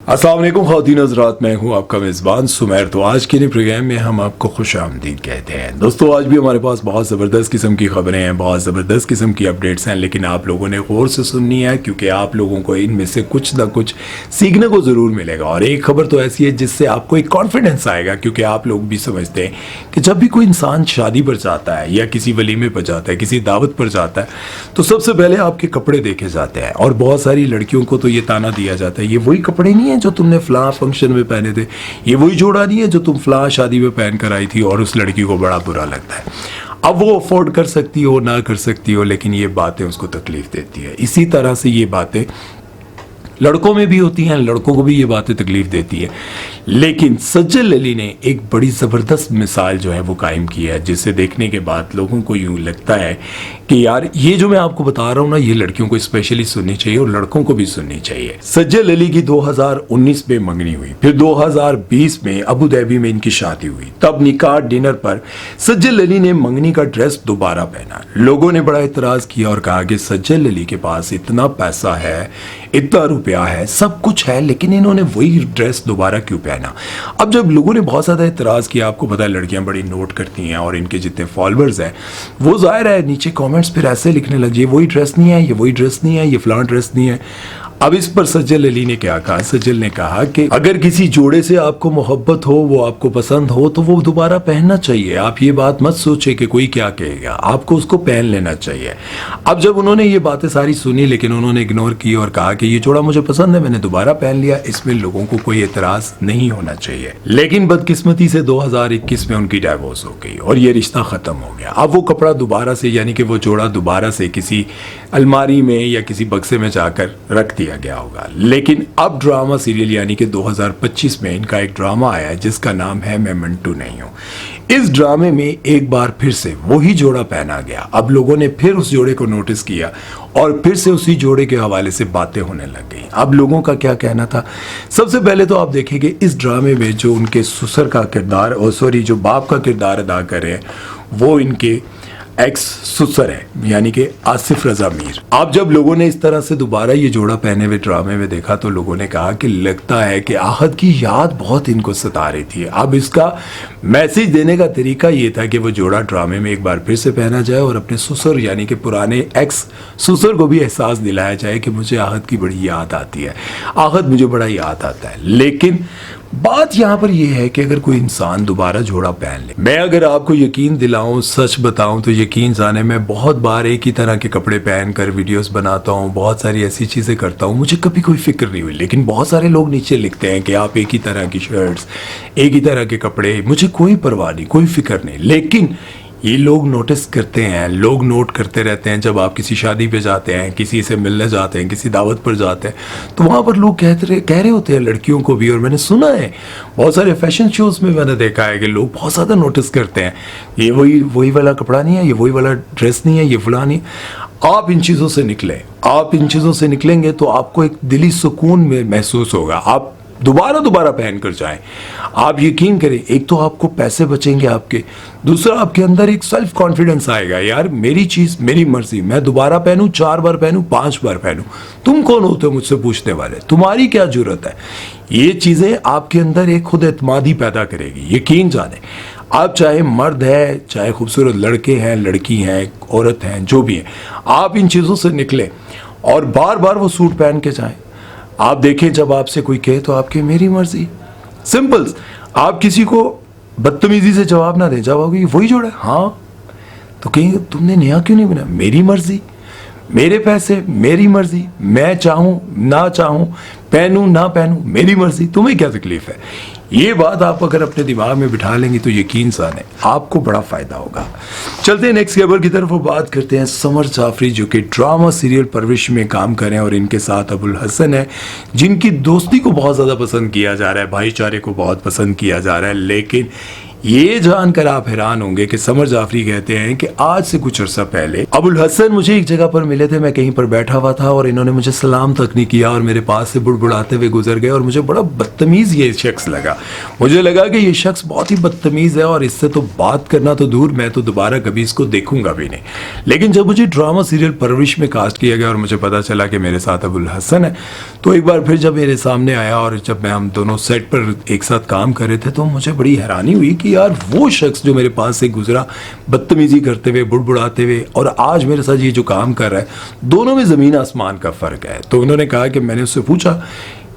अस्सलाम वालेकुम ख़वातीन हज़रात, मैं हूं आपका मेज़बान सुमैर। तो आज के नए प्रोग्राम में हम आपको खुशामदीद कहते हैं। दोस्तों, आज भी हमारे पास बहुत ज़बरदस्त किस्म की ख़बरें हैं, बहुत ज़बरदस्त किस्म की अपडेट्स हैं, लेकिन आप लोगों ने गौर से सुननी है क्योंकि आप लोगों को इनमें से कुछ ना कुछ सीखने को ज़रूर मिलेगा। और एक खबर तो ऐसी है जिससे आपको एक कॉन्फिडेंस आएगा, क्योंकि आप लोग भी समझते हैं कि जब भी कोई इंसान शादी पर जाता है या किसी वलीमे पर जाता है, किसी दावत पर जाता है, तो सबसे पहले आपके कपड़े देखे जाते हैं। और बहुत सारी लड़कियों को तो ये ताना दिया जाता है, ये वही कपड़े नहीं है जो तुमने फलां फंक्शन में पहने थे, ये वही जोड़ा नहीं है जो तुम फलां शादी में पहन कर आई थी। और उस लड़की को बड़ा बुरा लगता है। अब वो अफोर्ड कर सकती हो ना कर सकती हो, लेकिन ये बातें उसको तकलीफ देती है। इसी तरह से ये बातें लड़कों में भी होती हैं, लड़कों को भी ये बातें तकलीफ देती है। लेकिन सज्जल अली ने एक बड़ी ज़बरदस्त मिसाल जो है वो कायम की है, जिसे देखने के बाद लोगों को यूँ लगता है कि यार ये जो मैं आपको बता रहा हूँ ना, ये लड़कियों को स्पेशली सुननी चाहिए और लड़कों को भी सुननी चाहिए। सज्जल अली की 2019 में मंगनी हुई, फिर 2020 में अबू धाबी में इनकी शादी हुई। तब निकाह डिनर पर सज्जल अली ने मंगनी का ड्रेस दोबारा पहना। लोगों ने बड़ा इतराज़ किया और कहा कि सज्जल अली के पास इतना पैसा है, इतना रुपया है, सब कुछ है, लेकिन इन्होंने वही ड्रेस दोबारा क्यों पहना। अब जब लोगों ने बहुत ज़्यादा इतराज़ किया, आपको पता है लड़कियां बड़ी नोट करती हैं और इनके जितने फॉलोअर्स हैं वो ज़ाहिर है नीचे कमेंट्स फिर ऐसे लिखने लग गए, वही ड्रेस नहीं है, ये वही ड्रेस नहीं है, ये फलां ड्रेस नहीं है। अब इस पर सज्जल अली ने क्या कहा? सज्जल ने कहा कि अगर किसी जोड़े से आपको मोहब्बत हो, वो आपको पसंद हो, तो वो दोबारा पहनना चाहिए। आप ये बात मत सोचे कि कोई क्या कहेगा, आपको उसको पहन लेना चाहिए। अब जब उन्होंने ये बातें सारी सुनी, लेकिन उन्होंने इग्नोर की और कहा कि ये जोड़ा मुझे पसंद है, मैंने दोबारा पहन लिया, इसमें लोगों को कोई एतराज नहीं होना चाहिए। लेकिन बदकिस्मती से 2021 में उनकी डाइवोर्स हो गई और ये रिश्ता खत्म हो गया। अब वो कपड़ा दोबारा से, यानी कि वो जोड़ा दोबारा से किसी अलमारी में या किसी बक्से में जाकर रख दिया गया होगा। लेकिन अब ड्रामा सीरियल यानी कि 2025 में इनका एक ड्रामा आया है जिसका नाम है मैं मंटू नहीं हूं। इस ड्रामे में एक बार फिर से वही जोड़ा पहना गया। अब लोगों ने फिर उस जोड़े को नोटिस किया और फिर से उसी जोड़े के हवाले से बातें होने लग गई। अब लोगों का क्या कहना था? सबसे पहले तो आप देखेंगे इस ड्रामे में जो उनके ससुर का किरदार, और सॉरी जो बाप का किरदार अदा कर रहे हैं, वो इनके एक्स ससुर है, यानी कि आसिफ रजा मीर। अब जब लोगों ने इस तरह से दोबारा ये जोड़ा पहने हुए ड्रामे में देखा तो लोगों ने कहा कि लगता है कि आहद की याद बहुत इनको सता रही थी। अब इसका मैसेज देने का तरीका ये था कि वो जोड़ा ड्रामे में एक बार फिर से पहना जाए और अपने ससुर यानी कि पुराने एक्स ससुर को भी एहसास दिलाया जाए कि मुझे आहद की बड़ी याद आती है, आहद मुझे बड़ा याद आता है। लेकिन बात यहाँ पर यह है कि अगर कोई इंसान दोबारा जोड़ा पहन ले, मैं अगर आपको यकीन दिलाऊं, सच बताऊं तो यकीन जाने मैं बहुत बार एक ही तरह के कपड़े पहनकर वीडियोस बनाता हूं, बहुत सारी ऐसी चीज़ें करता हूं, मुझे कभी कोई फिक्र नहीं हुई। लेकिन बहुत सारे लोग नीचे लिखते हैं कि आप एक ही तरह की शर्ट्स, एक ही तरह के कपड़े, मुझे कोई परवाह नहीं, कोई फिक्र नहीं। लेकिन ये लोग नोटिस करते हैं, लोग नोट करते रहते हैं। जब आप किसी शादी पे जाते हैं, किसी से मिलने जाते हैं, किसी दावत पर जाते हैं, तो वहाँ पर लोग कह रहे होते हैं लड़कियों को भी। और मैंने सुना है बहुत सारे फैशन शोज़ में मैंने देखा है कि लोग बहुत ज़्यादा नोटिस करते हैं, ये वही वाला कपड़ा नहीं है, ये वही वाला ड्रेस नहीं है, ये फलां नहीं। आप इन चीज़ों से निकलें, आप इन चीज़ों से निकलेंगे तो आपको एक दिली सुकून में महसूस होगा। आप दोबारा पहन कर जाएं। आप यकीन करें, एक तो आपको पैसे बचेंगे आपके, दूसरा आपके अंदर एक सेल्फ कॉन्फिडेंस आएगा, यार मेरी चीज़ मेरी मर्जी, मैं दोबारा पहनूं, 4 बार पहनूं, 5 बार पहनूं, तुम कौन होते हो मुझसे पूछने वाले, तुम्हारी क्या जरूरत है। ये चीज़ें आपके अंदर एक खुद एतमादी पैदा करेगी, यकीन जाने। आप चाहे मर्द है, चाहे खूबसूरत लड़के हैं, लड़की हैं, औरत हैं, जो भी है, आप इन चीज़ों से निकलें और बार बार वो सूट पहन के जाएं। आप देखें जब आपसे कोई कहे तो आपकी मेरी मर्जी, सिंपल। आप किसी को बदतमीजी से जवाब ना दें, जवाब कि वही जोड़ा है, हाँ, तो कहेंगे तुमने नया क्यों नहीं बना, मेरी मर्जी, मेरे पैसे, मेरी मर्जी, मैं चाहूं ना चाहूं, पहनूं ना पहनूं, मेरी मर्जी, तुम्हें क्या तकलीफ है। ये बात आप अगर अपने दिमाग में बिठा लेंगे तो यकीन जाने आपको बड़ा फायदा होगा। चलते हैं नेक्स्ट खबर की तरफ और बात करते हैं समर जाफरी, जो कि ड्रामा सीरियल परविश में काम कर रहे हैं और इनके साथ अबुल हसन है, जिनकी दोस्ती को बहुत ज़्यादा पसंद किया जा रहा है, भाईचारे को बहुत पसंद किया जा रहा है। लेकिन ये जानकर आप हैरान होंगे कि समर जाफरी कहते हैं कि आज से कुछ अर्सा पहले अबुल हसन मुझे एक जगह पर मिले थे। मैं कहीं पर बैठा हुआ था और इन्होंने मुझे सलाम तक नहीं किया और मेरे पास से बुड़बुड़ाते हुए गुजर गए और मुझे बड़ा बदतमीज़ ये शख्स लगा। मुझे लगा कि ये शख्स बहुत ही बदतमीज़ है और इससे तो बात करना तो दूर, मैं तो दोबारा कभी इसको देखूंगा भी नहीं। लेकिन जब मुझे ड्रामा सीरियल परवरिश में कास्ट किया गया और मुझे पता चला कि मेरे साथ अबुल हसन है, तो एक बार फिर जब मेरे सामने आया और जब हम दोनों सेट पर एक साथ काम कर रहे थे तो मुझे बड़ी हैरानी हुई कि यार वो शख्स जो मेरे पास से गुजरा बदतमीजी करते हुए, बुड़बुड़ाते हुए, और आज मेरे साथ ये जो काम कर रहा है, दोनों में ज़मीन आसमान का फ़र्क है। तो उन्होंने कहा कि मैंने उससे पूछा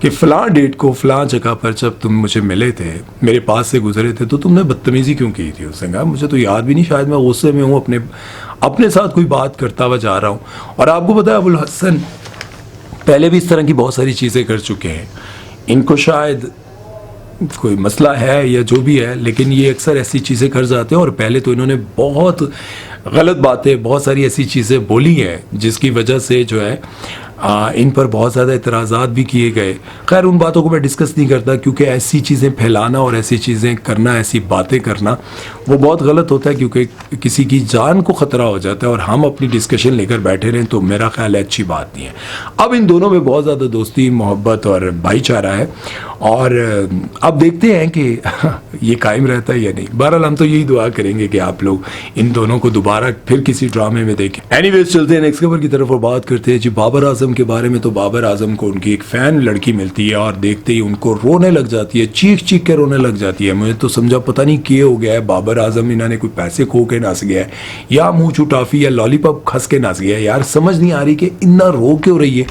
कि फ़लाँ डेट को फ़लाँ जगह पर जब तुम मुझे मिले थे, मेरे पास से गुजरे थे, तो तुमने बदतमीज़ी क्यों की थी? उसने कहा मुझे तो याद भी नहीं, शायद मैं गुस्से में हूँ, अपने साथ कोई बात करता हुआ जा रहा हूँ। और आपको पता है अबुल हसन पहले भी इस तरह की बहुत सारी चीज़ें कर चुके हैं। इनको शायद कोई मसला है या जो भी है, लेकिन ये अक्सर ऐसी चीज़ें कर जाते हैं। और पहले तो इन्होंने बहुत गलत बातें, बहुत सारी ऐसी चीज़ें बोली हैं जिसकी वजह से जो है इन पर बहुत ज़्यादा इतराज़ात भी किए गए। खैर उन बातों को मैं डिस्कस नहीं करता, क्योंकि ऐसी चीज़ें फैलाना और ऐसी चीज़ें करना, ऐसी बातें करना वो बहुत गलत होता है, क्योंकि किसी की जान को ख़तरा हो जाता है। और हम अपनी डिस्कशन लेकर बैठे रहें तो मेरा ख्याल है अच्छी बात नहीं है। अब इन दोनों में बहुत ज़्यादा दोस्ती, मोहब्बत और भाईचारा है और अब देखते हैं कि ये कायम रहता है या नहीं। बहरहाल हम तो यही दुआ करेंगे कि आप लोग इन दोनों को दोबारा फिर किसी ड्रामे में देखें। एनीवेज चलते हैं नेक्स्ट खबर की तरफ और बात करते हैं जी बाबर आजम के बारे में। तो बाबर आजम को उनकी एक फ़ैन लड़की मिलती है और देखते ही उनको रोने लग जाती है, चीख चीख के रोने लग जाती है। मुझे तो समझा पता नहीं किए हो गया है, बाबर आजम इन्होंने कोई पैसे खो के नस गया है या मुँह चुटाफी या लॉलीपॉप खस के नस गया है। यार समझ नहीं आ रही कि इतना रो क्यों रही है,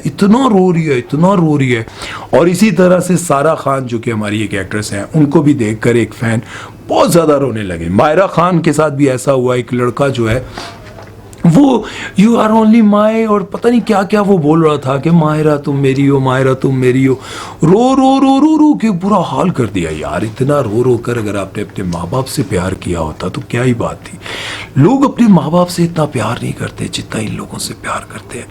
इतना रो रही है, इतना रो रही है। और इसी तरह से सारा खान जो कि हमारी एक एक्ट्रेस हैं, उनको भी देखकर एक फ़ैन बहुत ज़्यादा रोने लगे। मायरा खान के साथ भी ऐसा हुआ, एक लड़का जो है वो यू आर ओनली माई और पता नहीं क्या क्या वो बोल रहा था कि मायरा तुम मेरी हो, मायरा तुम मेरी हो, रो रो रो रो रो के बुरा हाल कर दिया। यार इतना रो रो कर अगर आपने अपने माँ बाप से प्यार किया होता तो क्या ही बात थी। लोग अपने माँ बाप से इतना प्यार नहीं करते जितना इन लोगों से प्यार करते हैं।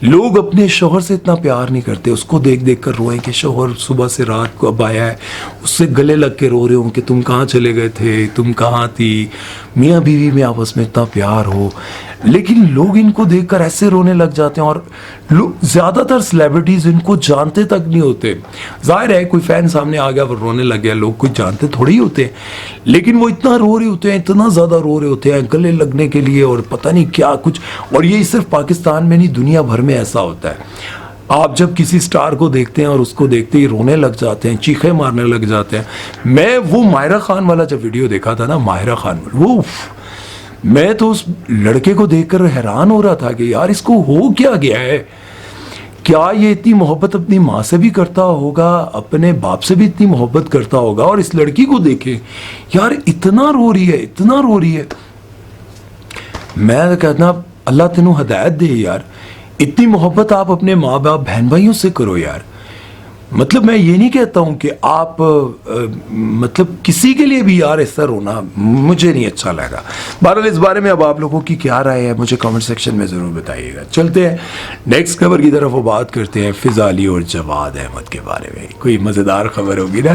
लोग अपने शोहर से इतना प्यार नहीं करते, उसको देख देख कर रोएं कि शोहर सुबह से रात को अब आया है, उससे गले लग के रो रहे हो कि तुम कहाँ चले गए थे, तुम कहाँ थी। मियाँ बीवी में आपस में इतना प्यार हो, लेकिन लोग इनको देखकर ऐसे रोने लग जाते हैं। और लोग ज़्यादातर सेलिब्रिटीज़ इनको जानते तक नहीं होते। जाहिर है कोई फ़ैन सामने आ गया वो रोने लग गया, लोग कोई जानते थोड़ी ही होते हैं, लेकिन वो इतना रो रहे होते हैं, इतना ज़्यादा रो रहे होते हैं गले लगने के लिए और पता नहीं क्या कुछ। और ये सिर्फ पाकिस्तान में नहीं, दुनिया भर में ऐसा होता है। आप जब किसी स्टार को देखते हैं और उसको देखते ही रोने लग जाते हैं, चीखें मारने लग जाते हैं। मैं वो मायरा खान वाला जब वीडियो देखा था ना, मायरा खान, वो मैं तो उस लड़के को देखकर हैरान हो रहा था कि यार इसको हो क्या गया है। क्या ये इतनी मोहब्बत अपनी माँ से भी करता होगा, अपने बाप से भी इतनी मोहब्बत करता होगा। और इस लड़की को देखें यार, इतना रो रही है, इतना रो रही है। मैं कहता अल्लाह तेनू हदायत दे यार, इतनी मोहब्बत आप अपने माँ बाप बहन भाइयों से करो यार। मतलब मैं ये नहीं कहता हूँ कि आप मतलब किसी के लिए भी यार ऐसा रोना मुझे नहीं अच्छा लगा। बहरहाल इस बारे में अब आप लोगों की क्या राय है मुझे कमेंट सेक्शन में ज़रूर बताइएगा। चलते हैं नेक्स्ट खबर की तरफ, वो बात करते हैं फ़िज़ा अली और जवाद अहमद के बारे में। कोई मज़ेदार खबर होगी ना।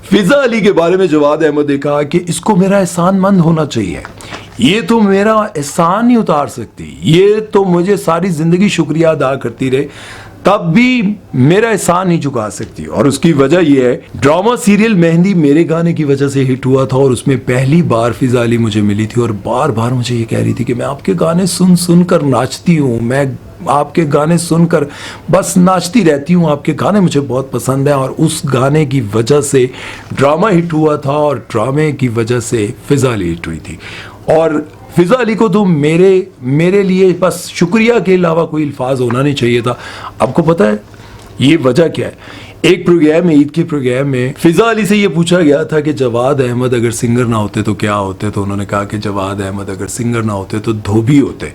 फ़िज़ा अली के बारे में जवाद अहमद ने कहा कि इसको मेरा एहसानमंद होना चाहिए, ये तो मेरा एहसान नहीं उतार सकती, ये तो मुझे सारी ज़िंदगी शुक्रिया अदा करती रहे तब भी मेरा एहसान नहीं चुका सकती। और उसकी वजह यह है, ड्रामा सीरियल मेहंदी मेरे गाने की वजह से हिट हुआ था और उसमें पहली बार फ़िज़ा अली मुझे मिली थी और बार बार मुझे ये कह रही थी कि मैं आपके गाने सुन सुन कर नाचती हूँ, मैं आपके गाने सुनकर बस नाचती रहती हूँ, आपके गाने मुझे बहुत पसंद हैं। और उस गाने की वजह से ड्रामा हिट हुआ था और ड्रामे की वजह से फ़िज़ा अली हिट हुई थी। और फ़िज़ा अली को तो मेरे लिए बस शुक्रिया के अलावा कोई अल्फाज होना नहीं चाहिए था। आपको पता है ये वजह क्या है? एक प्रोग्राम में, ईद के प्रोग्राम में फ़िज़ा अली से ये पूछा गया था कि जवाद अहमद अगर सिंगर ना होते तो क्या होते, तो उन्होंने कहा कि जवाद अहमद अगर सिंगर ना होते तो धोबी होते।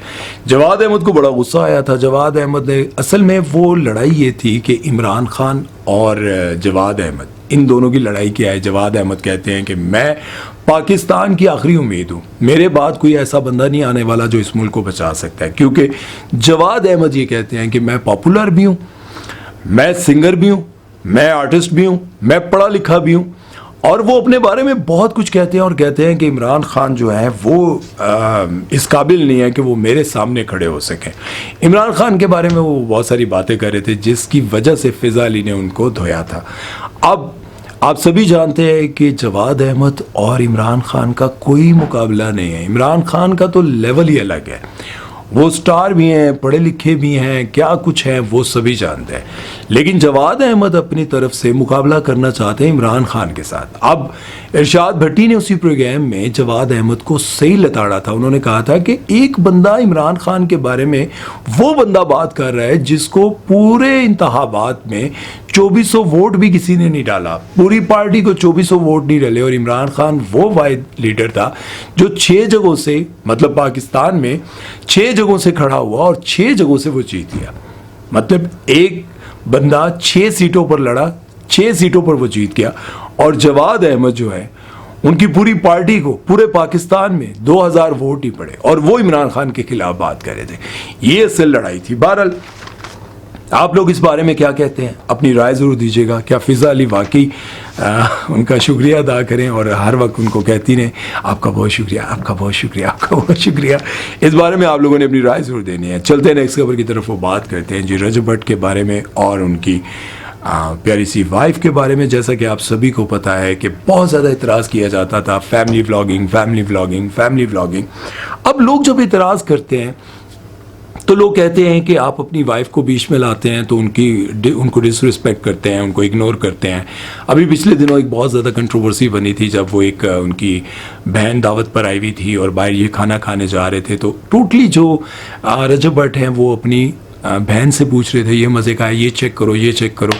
जवाद अहमद को बड़ा गुस्सा आया था। जवाद अहमद ने, असल में वो लड़ाई ये थी कि इमरान खान और जवाद अहमद, इन दोनों की लड़ाई क्या है। जवाद अहमद कहते हैं कि मैं पाकिस्तान की आखिरी उम्मीद हूँ, मेरे बाद कोई ऐसा बंदा नहीं आने वाला जो इस मुल्क को बचा सकता है। क्योंकि जवाद अहमद ये कहते हैं कि मैं पॉपुलर भी हूँ, मैं सिंगर भी हूँ, मैं आर्टिस्ट भी हूँ, मैं पढ़ा लिखा भी हूँ, और वो अपने बारे में बहुत कुछ कहते हैं और कहते हैं कि इमरान खान जो है वो इस काबिल नहीं है कि वो मेरे सामने खड़े हो सकें। इमरान खान के बारे में वो बहुत सारी बातें कर रहे थे जिसकी वजह से फ़िज़ा अली ने उनको धोया था। अब आप सभी जानते हैं कि जवाद अहमद और इमरान खान का कोई मुकाबला नहीं है। इमरान खान का तो लेवल ही अलग है, वो स्टार भी हैं, पढ़े लिखे भी हैं, क्या कुछ हैं वो सभी जानते हैं। लेकिन जवाद अहमद अपनी तरफ से मुकाबला करना चाहते हैं इमरान खान के साथ। अब इरशाद भट्टी ने उसी प्रोग्राम में जवाद अहमद को सही लताड़ा था। उन्होंने कहा था कि एक बंदा इमरान खान के बारे में वो बंदा बात कर रहा है जिसको पूरे इंतखाबात में 2400 वोट भी किसी ने नहीं डाला, पूरी पार्टी को 2400 वोट नहीं डाले, और इमरान खान वो वाहिद लीडर था जो 6 जगहों से, मतलब पाकिस्तान में 6 जगहों से खड़ा हुआ और 6 जगहों से वो जीत गया। मतलब एक बंदा 6 सीटों पर लड़ा, 6 सीटों पर वो जीत गया। और जवाद अहमद जो है उनकी पूरी पार्टी को पूरे पाकिस्तान में 2000 वोट ही पड़े और वो इमरान खान के खिलाफ बात कर रहे थे। ये असल लड़ाई थी। बहरहाल आप लोग इस बारे में क्या कहते हैं, अपनी राय ज़रूर दीजिएगा। क्या फ़िज़ा अली वाकई उनका शुक्रिया अदा करें और हर वक्त उनको कहती रहें आपका बहुत शुक्रिया, आपका बहुत शुक्रिया, आपका बहुत शुक्रिया। इस बारे में आप लोगों ने अपनी राय ज़रूर देनी है। चलते हैं नेक्स्ट खबर की तरफ, वो बात करते हैं जी रजब भट्ट के बारे में और उनकी प्यारी सी वाइफ के बारे में। जैसा कि आप सभी को पता है कि बहुत ज़्यादा इतराज़ किया जाता था, family vlogging, family vlogging, family vlogging. अब लोग जब इतराज़ करते हैं तो लोग कहते हैं कि आप अपनी वाइफ को बीच में लाते हैं तो उनको डिसरिस्पेक्ट करते हैं, उनको इग्नोर करते हैं। अभी पिछले दिनों एक बहुत ज़्यादा कंट्रोवर्सी बनी थी जब वो एक उनकी बहन दावत पर आई हुई थी और बाहर ये खाना खाने जा रहे थे, तो टोटली जो रजब भट्ट हैं वो अपनी बहन से पूछ रहे थे ये मज़े का है, ये चेक करो, ये चेक करो।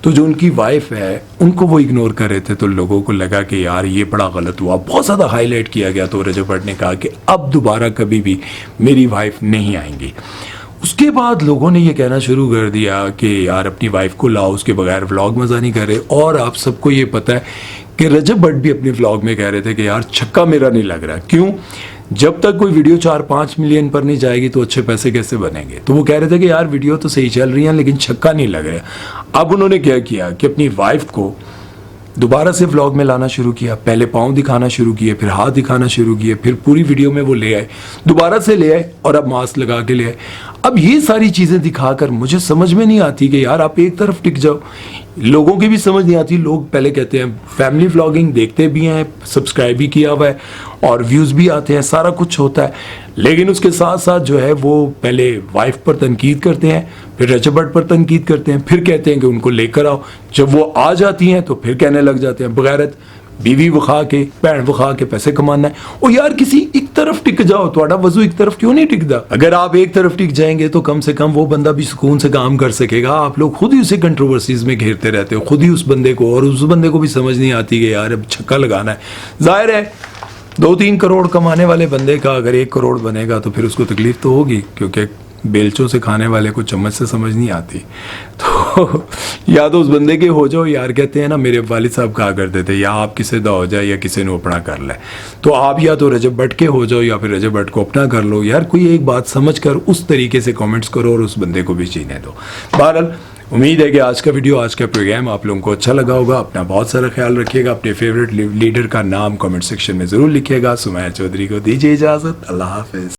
तो जो उनकी वाइफ है उनको वो इग्नोर कर रहे थे, तो लोगों को लगा कि यार ये बड़ा गलत हुआ, बहुत ज़्यादा हाईलाइट किया गया। तो रजब भट्ट ने कहा कि अब दोबारा कभी भी मेरी वाइफ नहीं आएंगी। उसके बाद लोगों ने ये कहना शुरू कर दिया कि यार अपनी वाइफ को लाओ, उसके बगैर व्लॉग मज़ा नहीं कर रहे। और आप सबको ये पता है कि रजब भट्ट भी अपने व्लॉग में कह रहे थे कि यार छक्का मेरा नहीं लग रहा। क्यों? जब तक कोई वीडियो 4-5 मिलियन पर नहीं जाएगी तो अच्छे पैसे कैसे बनेंगे। तो वो कह रहे थे कि यार वीडियो तो सही चल रही है लेकिन छक्का नहीं लग रहा। अब उन्होंने क्या किया कि अपनी वाइफ को दोबारा से व्लॉग में लाना शुरू किया। पहले पाँव दिखाना शुरू किए, फिर हाथ दिखाना शुरू किए, फिर पूरी वीडियो में वो ले आए, दोबारा से ले आए और अब मास्क लगा के ले आए। अब ये सारी चीज़ें दिखाकर मुझे समझ में नहीं आती कि यार आप एक तरफ टिक जाओ। लोगों की भी समझ नहीं आती। लोग पहले कहते हैं फैमिली व्लॉगिंग देखते भी हैं, सब्सक्राइब भी किया हुआ है और व्यूज़ भी आते हैं, सारा कुछ होता है, लेकिन उसके साथ साथ जो है वो पहले वाइफ पर तनकीद करते हैं, फिर रजब भट्ट पर तनकीद करते हैं, फिर कहते हैं कि उनको लेकर आओ। जब वो आ जाती हैं तो फिर कहने लग जाते हैं बगैरत बीवी वखा के, भैन वखा के पैसे कमाना है। और यार किसी एक तरफ टिक जाओ, थोड़ा वजू एक तरफ क्यों नहीं टिकता? अगर आप एक तरफ टिक जाएंगे तो कम से कम वो बंदा भी सुकून से काम कर सकेगा। आप लोग खुद ही उसे कंट्रोवर्सीज में घेरते रहते हो, खुद ही उस बंदे को, और उस बंदे को भी समझ नहीं आती कि यार अब छक्का लगाना है। जाहिर है 2-3 करोड़ कमाने वाले बंदे का अगर 1 करोड़ बनेगा तो फिर उसको तकलीफ तो होगी, क्योंकि बेलचों से खाने वाले को चम्मच से समझ नहीं आती। तो या तो उस बंदे के हो जाओ, यार कहते हैं ना, मेरे वालिद साहब कहा करते थे, या आप किसे दा हो जाए या किसी ने अपना कर ले। तो आप या तो रजब भट्ट के हो जाओ या फिर रजब भट्ट को अपना कर लो। यार कोई एक बात समझ कर उस तरीके से कमेंट्स करो और उस बंदे को भी जीने दो। बहरहाल उम्मीद है कि आज का वीडियो, आज का प्रोग्राम आप लोगों को अच्छा लगा होगा। अपना बहुत सारा ख्याल रखिएगा। अपने फेवरेट लीडर का नाम कमेंट सेक्शन में ज़रूर लिखिएगा। सुमैर चौधरी को दीजिए इजाज़त। अल्लाह हाफिज़।